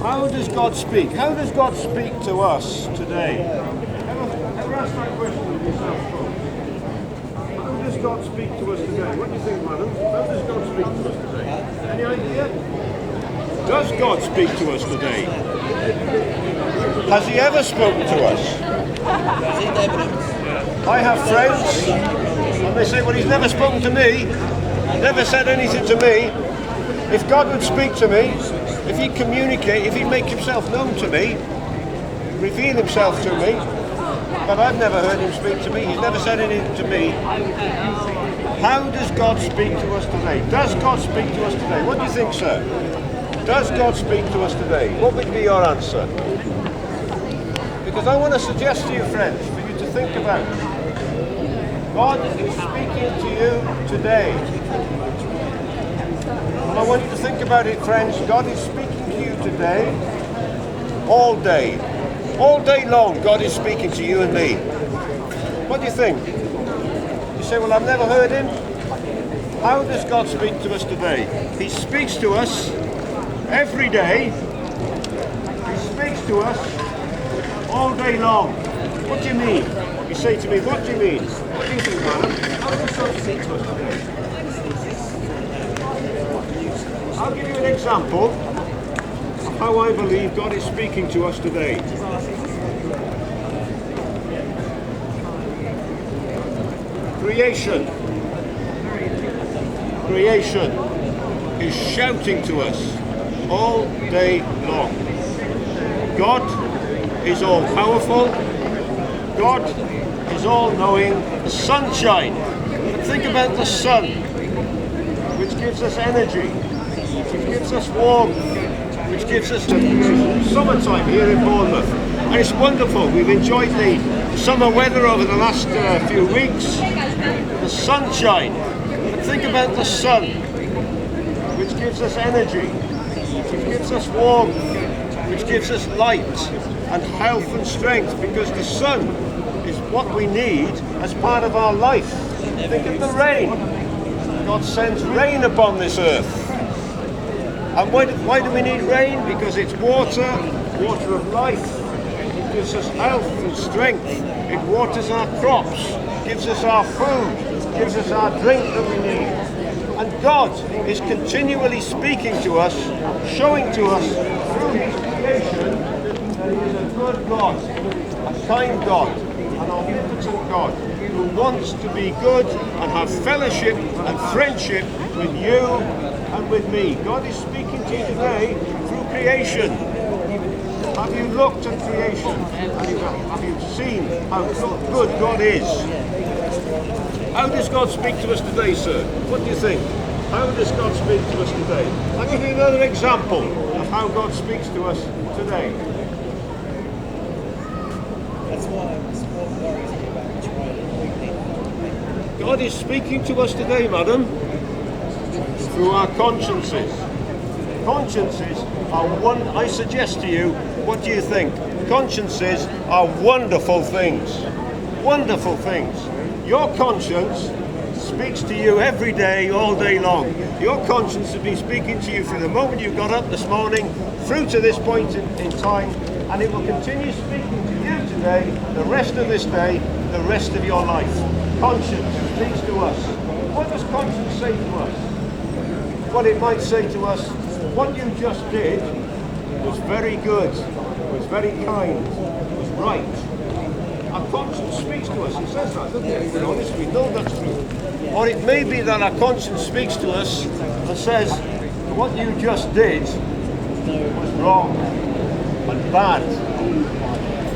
How does God speak? How does God speak to us today? Ever ask that question of yourself, folks? How does God speak to us today? What do you think, madam? How does God speak to us today? Any idea? Does God speak to us today? Has He ever spoken to us? I have friends, and they say, well, He's never spoken to me, never said anything to me. If God would speak to me, if He'd communicate, if He'd make Himself known to me, reveal Himself to me, but I've never heard Him speak to me. He's never said anything to me. How does God speak to us today? Does God speak to us today? What do you think, sir? Does God speak to us today? What would be your answer? Because I want to suggest to you, friends, for you to think about. God is speaking to you today. And I want you to think about it, friends. God is speaking to you today, all day. All day long, God is speaking to you and me. What do you think? You say, well, I've never heard Him. How does God speak to us today? He speaks to us every day. He speaks to us all day long. What do you mean? You say to me, what do you mean? What do you think, madam? How does God speak to us today? I'll give you an example of how I believe God is speaking to us today. Creation is shouting to us all day long. God is all powerful. God is all knowing. The sunshine. Think about the sun, which gives us energy, which gives us warmth, which gives us summertime here in Bournemouth. And it's wonderful. We've enjoyed the summer weather over the last few weeks. The sunshine. Think about the sun, which gives us energy, which gives us warmth, which gives us light and health and strength, because the sun is what we need as part of our life. Think of the rain. God sends rain upon this earth. And why do we need rain? Because it's water of life. It gives us health and strength. It waters our crops, gives us our food, gives us our drink that we need. And God is continually speaking to us, showing to us through His creation that He is a good God, a kind God, an omnipotent God, who wants to be good and have fellowship and friendship with you and with me. God is speaking to you today through creation. Have you looked at creation? Have you seen how good God is? How does God speak to us today, sir? What do you think? How does God speak to us today? I'll give you another example of how God speaks to us today. That's what worries me about trying. God is speaking to us today, madam, through our consciences. Consciences are one. I suggest to you, what do you think? Consciences are wonderful things. Wonderful things. Your conscience speaks to you every day, all day long. Your conscience has been speaking to you from the moment you got up this morning through to this point in time, and it will continue speaking to you today, the rest of this day, the rest of your life. Conscience speaks to us. What does conscience say to us? Well, it might say to us, what you just did was very good, was very kind, was right. Our conscience speaks to us. It says that, doesn't it? We're honest, we know that's true. Or it may be that our conscience speaks to us and says, what you just did was wrong and bad.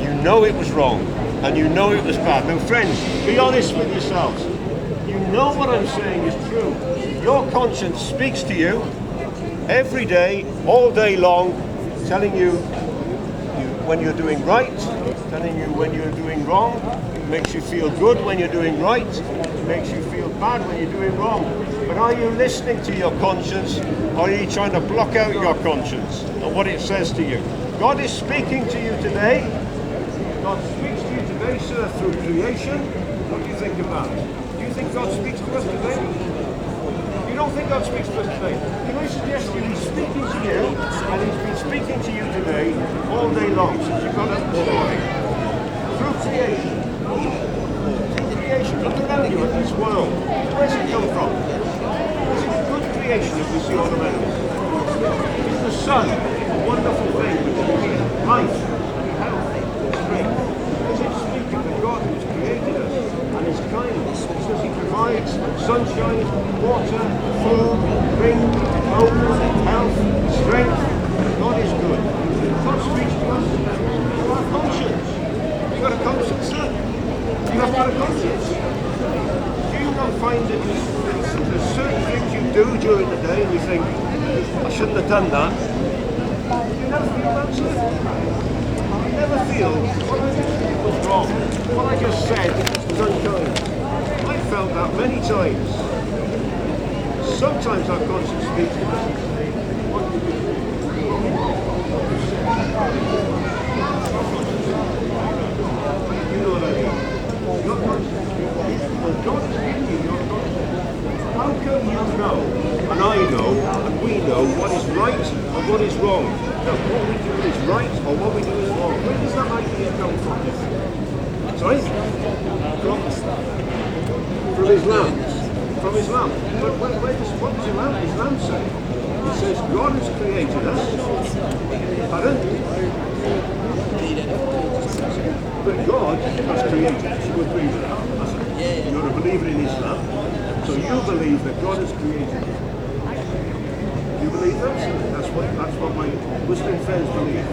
You know it was wrong and you know it was bad. Now friends, be honest with yourselves. You know what I'm saying is true. Your conscience speaks to you every day, all day long, telling you when you're doing right, telling you when you're doing wrong. It makes you feel good when you're doing right. It makes you feel bad when you're doing wrong. But are you listening to your conscience, or are you trying to block out your conscience and what it says to you? God is speaking to you today. God speaks to you today, sir, through creation. What do you think of that? Do you think God speaks to us today? You don't think God speaks to us today? Can I suggest to you He's speaking to you, and He's been speaking to you today? all day long since you got up this morning. Through creation. Creation, look around you at this world. Where's it come from? Is it a good creation if we see all around us? Is the sun a wonderful thing which gives life and health and strength? Does it speak of the God who's created us and his kindness? Does he provide sunshine, water, food, drink, clothes, health, strength? God is good. God speaks to us through our conscience. You've got a conscience, sir? You have got a conscience. Do you not find that there's certain things you do during the day and you think, I shouldn't have done that? You never feel that, sir? You never feel what I just did was wrong. What I just said was unkind. I felt that many times. Sometimes our conscience speaks to us. What did you do? You know what I mean? Your conscience. Well, God is giving you your conscience. How can you know, and I know, and we know, what is right and what is wrong? Now, what we do is right or what we do is wrong. Where does that idea come from? Sorry? From Islam. From Islam. But what does Islam say? It says God has created us. Pardon? But God has created us. You agree with that? You're a believer in Islam. So you believe that God has created you. You believe that? That's what my Muslim friends believe.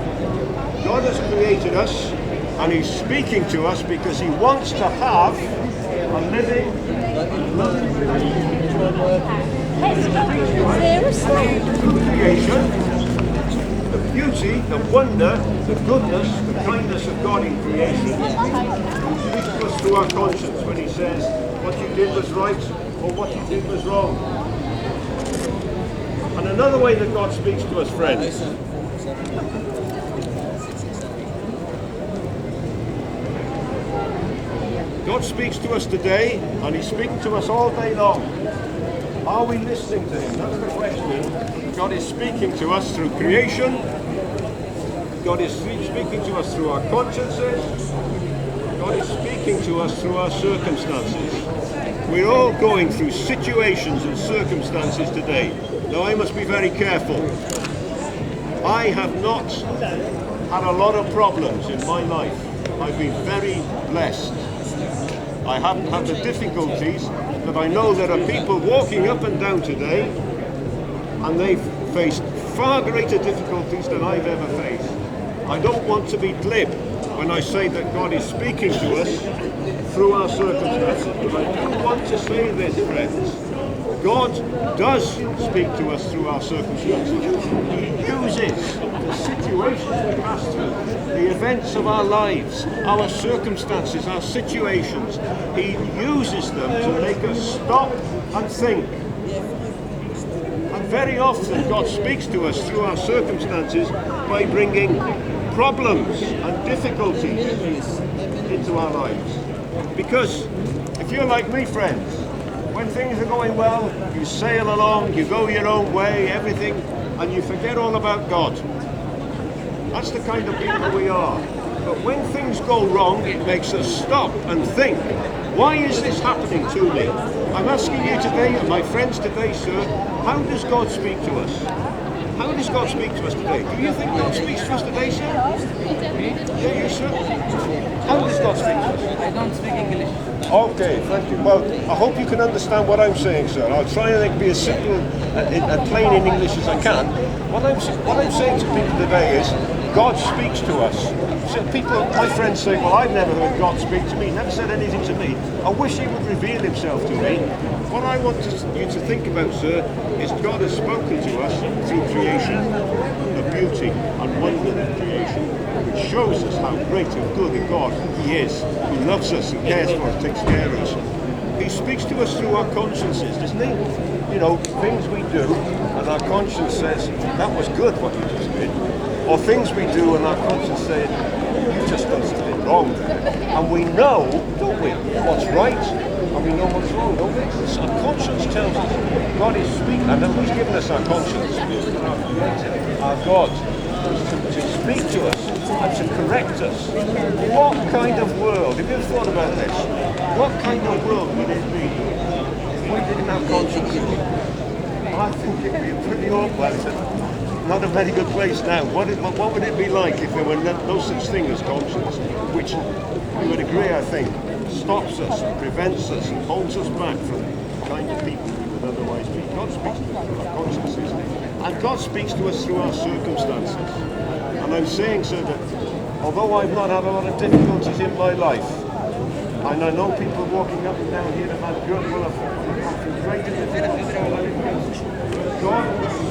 God has created us and he's speaking to us because he wants to have a living and loving relationship. Through creation, the beauty, the wonder, the goodness, the kindness of God in creation, he speaks to us through our conscience when he says what you did was right or what you did was wrong. And another way that God speaks to us, friends, God speaks to us today and he's speaking to us all day long. Are we listening to him? That's the question. God is speaking to us through creation. God is speaking to us through our consciences. God is speaking to us through our circumstances. We're all going through situations and circumstances today. Now I must be very careful. I have not had a lot of problems in my life. I've been very blessed. I haven't had the difficulties that I know there are people walking up and down today and they've faced far greater difficulties than I've ever faced. I don't want to be glib when I say that God is speaking to us through our circumstances. But I do want to say this, friends. God does speak to us through our circumstances. He uses the situations we pass through, the events of our lives, our circumstances, our situations. He uses them to make us stop and think. And very often God speaks to us through our circumstances by bringing problems and difficulties into our lives. Because if you're like me, friends, when things are going well, you sail along, you go your own way, everything, and you forget all about God. That's the kind of people we are. But when things go wrong, it makes us stop and think, why is this happening to me? I'm asking you today, and my friends today, sir, how does God speak to us? How does God speak to us today? Do you think God speaks to us today, sir? Yeah, you, sir? How does God speak to us? I don't speak English. Okay, thank you. Well, I hope you can understand what I'm saying, sir. I'll try and be as simple and plain in English as I can. What I'm saying to people today is, God speaks to us. So people, my friends say, well, I've never heard God speak to me, never said anything to me. I wish he would reveal himself to me. What I want you to think about, sir, is God has spoken to us through creation, the beauty and wonder of creation, which shows us how great and good a God he is, who loves us and cares for us, takes care of us. He speaks to us through our consciences, doesn't he? You know, things we do, and our conscience says, that was good what you just did. Or things we do and our conscience says, you just done something wrong. And we know, don't we, what's right, and we know what's wrong, don't we? So our conscience tells us God is speaking, and then who's given us our conscience? Our God, to speak to us and to correct us. What kind of world, have you ever thought about this? What kind of world would it be if we didn't have consciences? I think it would be pretty awful. Not a very good place now. What would it be like if there were no such thing as conscience, which we would agree, I think, stops us, prevents us, and holds us back from the kind of people we would otherwise be. God speaks to us through our consciences, and God speaks to us through our circumstances. And I'm saying, sir, that although I've not had a lot of difficulties in my life, and I know people walking up and down here have had good, will have gone great difficulties. God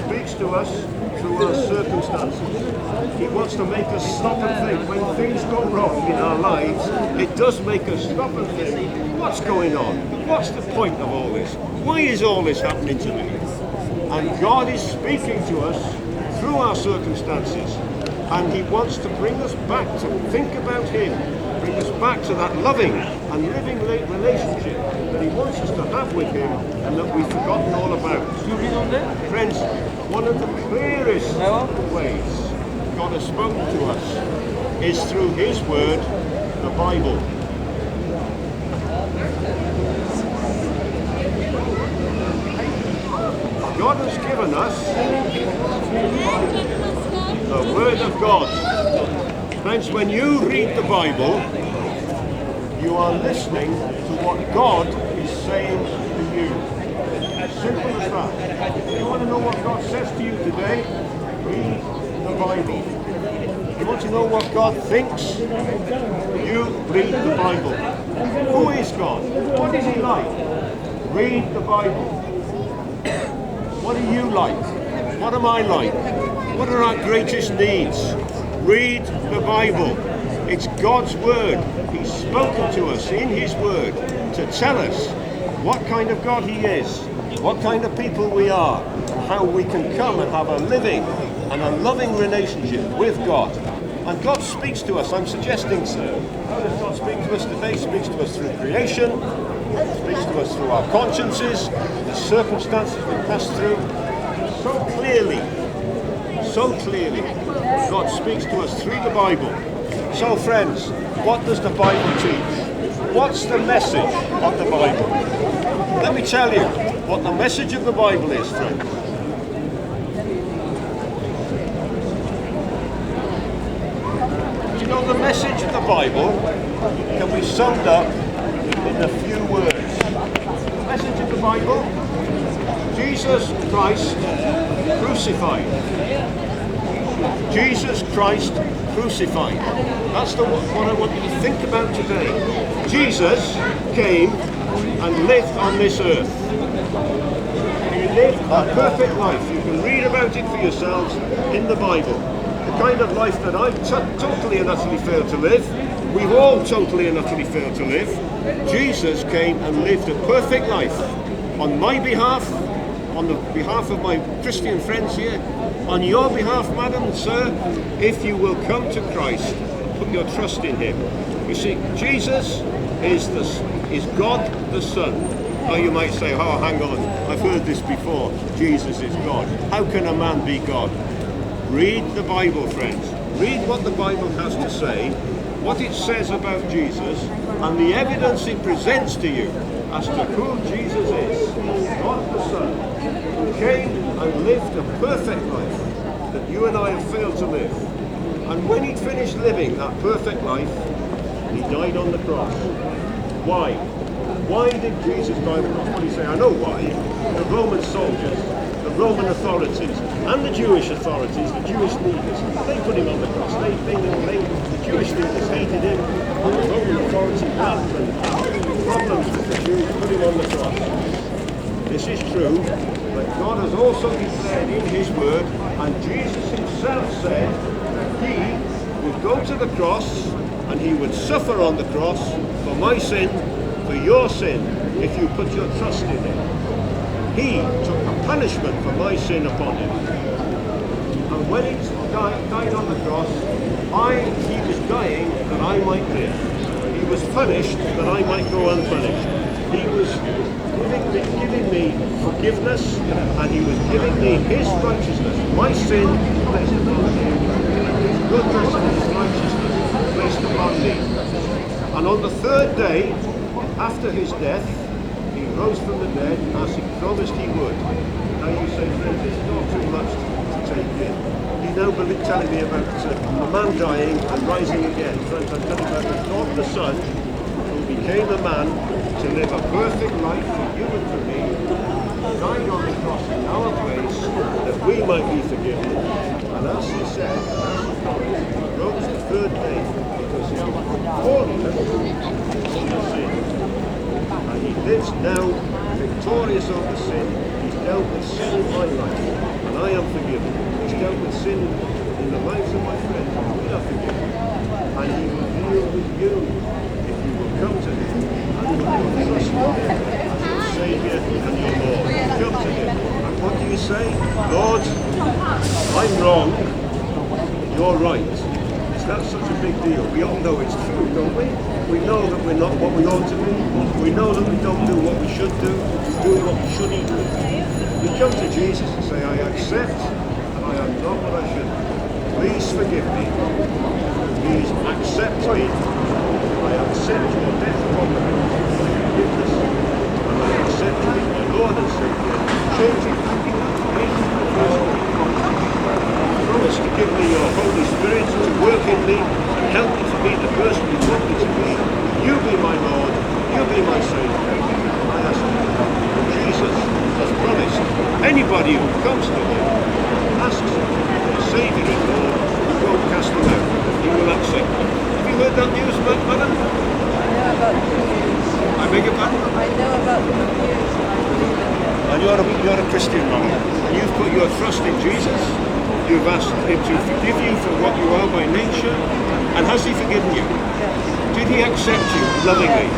speaks to us through our circumstances. He wants to make us stop and think. When things go wrong in our lives, it does make us stop and think, what's going on? What's the point of all this? Why is all this happening to me? And God is speaking to us through our circumstances, and He wants to bring us back to think about Him, bring us back to that loving and living relationship that He wants us to have with Him and that we've forgotten all about. Friends, one of the clearest ways God has spoken to us is through His Word, the Bible. God has given us the Word of God. Friends, when you read the Bible, you are listening to what God is saying to you. Simple as that. If you want to know what God says to you today, read the Bible. If you want to know what God thinks, you read the Bible. Who is God? What is He like? Read the Bible. What are you like? What am I like? What are our greatest needs? Read the Bible. It's God's Word. He's spoken to us in His Word to tell us what kind of God He is, what kind of people we are, how we can come and have a living and a loving relationship with God. And God speaks to us, I'm suggesting, sir. How does God speak to us today? He speaks to us through creation, He speaks to us through our consciences, the circumstances we pass through. So clearly, God speaks to us through the Bible. So friends, what does the Bible teach? What's the message of the Bible? Let me tell you what the message of the Bible is, friends. You know, the message of the Bible can be summed up in a few words. The message of the Bible: Jesus Christ crucified. Jesus Christ crucified. That's what I want you to think about today. Jesus came and lived on this earth. He lived a perfect life. You can read about it for yourselves in the Bible. The kind of life that I totally and utterly failed to live. We've all totally and utterly failed to live. Jesus came and lived a perfect life on my behalf, on the behalf of my Christian friends here, on your behalf, madam and sir, if you will come to Christ and put your trust in Him. You see, Jesus is God the Son. Now you might say, oh, hang on, I've heard this before. Jesus is God. How can a man be God? Read the Bible, friends. Read what the Bible has to say, what it says about Jesus, and the evidence it presents to you as to who Jesus is. God the Son, who came and lived a perfect life that you and I have failed to live. And when He'd finished living that perfect life, He died on the cross. Why? Why did Jesus die on the cross? Well, you say, I know why. The Roman soldiers, the Roman authorities, and the Jewish authorities, the Jewish leaders, they put Him on the cross. The Jewish leaders hated Him, and the Roman authorities had problems with the Jews, put Him on the cross. This is true, but God has also declared in His Word, and Jesus Himself said that He would go to the cross and He would suffer on the cross for my sin, for your sin, if you put your trust in Him. He took the punishment for my sin upon Him. And when He died on the cross, He was dying that I might live. He was punished that I might go unpunished. He was giving me forgiveness, and He was giving me His righteousness, my sin placed upon Him, His good third day, after his death, he rose from the dead as he promised he would. Now you say, friends, it's not too much to take in. You're now telling me about a man dying and rising again. Friends, I'm telling you about the God the Son who became a man to live a perfect life for you and for me, died on the cross in our place that we might be forgiven. And as he said, as he promised, he rose the third day because he was victorious over sin. And he lives now victorious over sin. He's dealt with sin in my life, and I am forgiven. He's dealt with sin in the lives of my friends, and we are forgiven. And he will deal with you if you will come to him and put your trust in him as your Saviour and your Lord. Come to him. And what do you say? Lord, I'm wrong, you're right. Is that such a big deal? We all know it's true, don't we? We know that we're not what we ought to be. We know that we don't do what we should do. We do what we shouldn't do. We come to Jesus and say, I accept and I am not what I should be. Please forgive me. Please accept me. I accept your death upon the cross for forgiveness. And I accept you as my Lord and Saviour. Changing me. Promise to give me your Holy Spirit to work in me and help me to be the person you want me to be. You be my Lord, you be my Saviour. I ask you. Jesus has promised anybody who comes to him, asks him for Saviour and Lord, he won't cast him out. He will accept them. Have you heard that news, madam? I know about the good news. I beg your pardon? I know about the good news. And you're a Christian, madam. And you've put your trust in Jesus. You've asked him to forgive you for what you are by nature. And has he forgiven you? Did he accept you lovingly?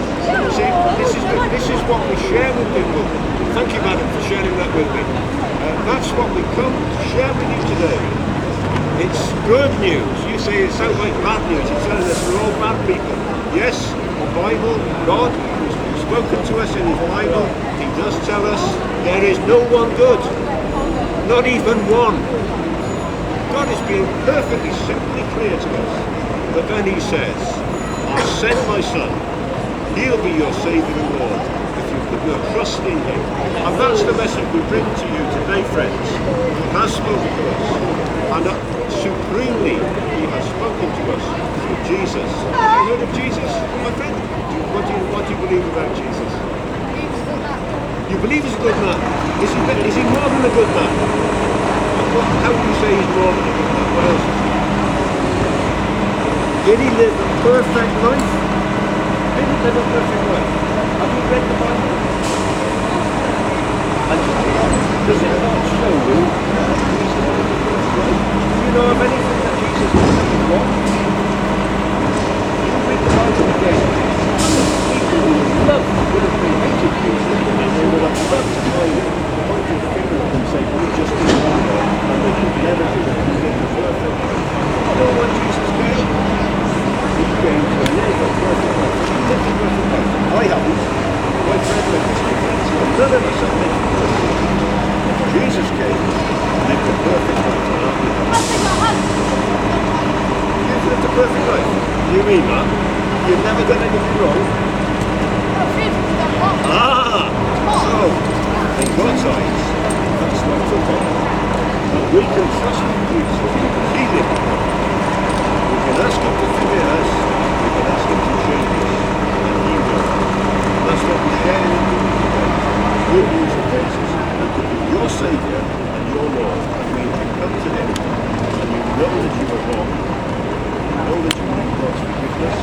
See, this is what we share with people. Thank you, madam, for sharing that with me. That's what we come to share with you today. It's good news. You say it sounds like bad news. You're telling us we're all bad people. Yes, the Bible, God, who's spoken to us in his Bible, he does tell us there is no one good. Not even one. God is being perfectly simply clear to us. But then he says, I'll send my son. He'll be your Saviour and Lord if you put your trust in him. And that's the message we bring to you today, friends. He has spoken to us. And supremely, he has spoken to us through Jesus. Have you heard of Jesus, my friend? What do you believe about Jesus? You believe he's a good man? Is he more than a good man? How do you say he's more than a good man? What else is he? Did he live a perfect life? Did he live a perfect life? Have you read the Bible? And does it not show you that Jesus lived a perfect life? Do you know of anything that Jesus did wrong? You read the Bible again. People who would have been hated Jesus, and they would have loved to find him, pointing the finger at them saying, we just did wrong, and they could never do it. He lived a perfect life. You know what Jesus came? He came to live a perfect life. He lived a perfect life. I haven't. My friend lived this difference. But none of us have lived a perfect life. Jesus came and lived a perfect life. You've lived a perfect life. You mean that? You've never done anything wrong? Ah! So, in God's eyes, that's not the problem. And we can trust in Jesus because he lived it. We can ask him to forgive us, we can ask him to change us, and he will. And that's what we share with you today. Good news of Jesus, that could be your Saviour and your Lord. That means you come to him and you know that you are wrong. You know that you need God's forgiveness.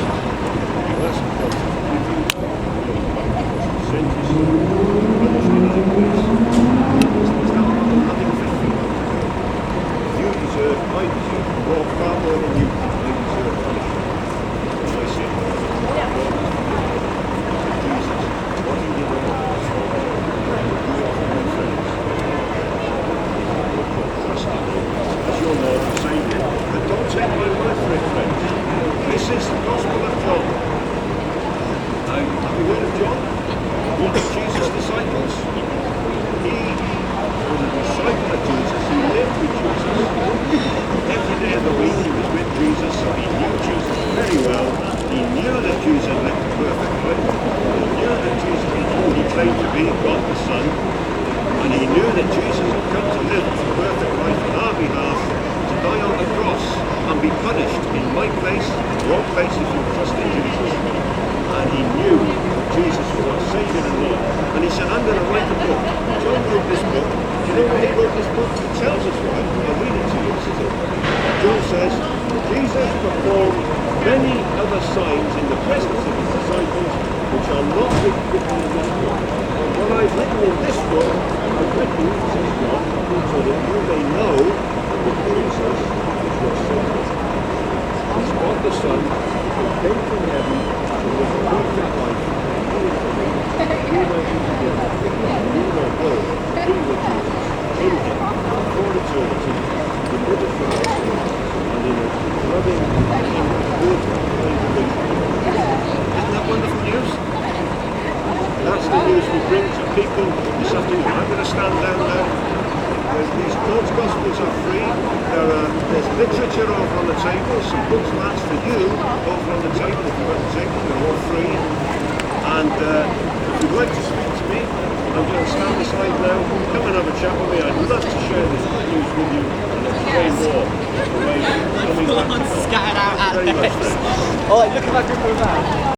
You ask God to forgive you. Send his son, punished in our place. Is that not a loving thing for God to do? You deserve, I deserve, more far more than you deserve punishment. And I sin. Jesus, what he did on the cross, you offer my friends. Trust in him as your Lord and Saviour. But don't take my word for it, friends. This is the Gospel of John. Now, have you heard of John? One of Jesus' disciples. He was a disciple of Jesus. He lived with Jesus. Every day of the week he was with Jesus. be God the Son, and he knew that Jesus had come to live a perfect life on our behalf, to die on the cross and be punished in my place, your place if you trust in Jesus. And he knew that Jesus was our Saviour and Lord. And he said, I'm going to write a book. John wrote this book. Do you know why he wrote this book? He tells us why. I'll read it to you. This is it. John says, Jesus performed many other signs in the presence of his disciples, which are not written in this book. But what I've written in this book, I've written, says God, so that you may know that Jesus is your Saviour. It's God the Son who came from heaven to live a perfect life. You might be together. You will go be with Jesus in him for eternity, delivered from our sin, and in a loving and good kind of relationship. Isn't that wonderful news? That's the news we bring to people this afternoon. I'm going to stand down now. These God's Gospels are free. There's literature over on the table, some books and that's for you over on the table. If you want to take them, they're all free. And if you'd like to speak to me, I'm going to stand aside now. Come and have a chat with me. I'd love to share this good news with you and explain more the way coming back to God. Scattered out at Very much this. so. Alright, look at that group of that.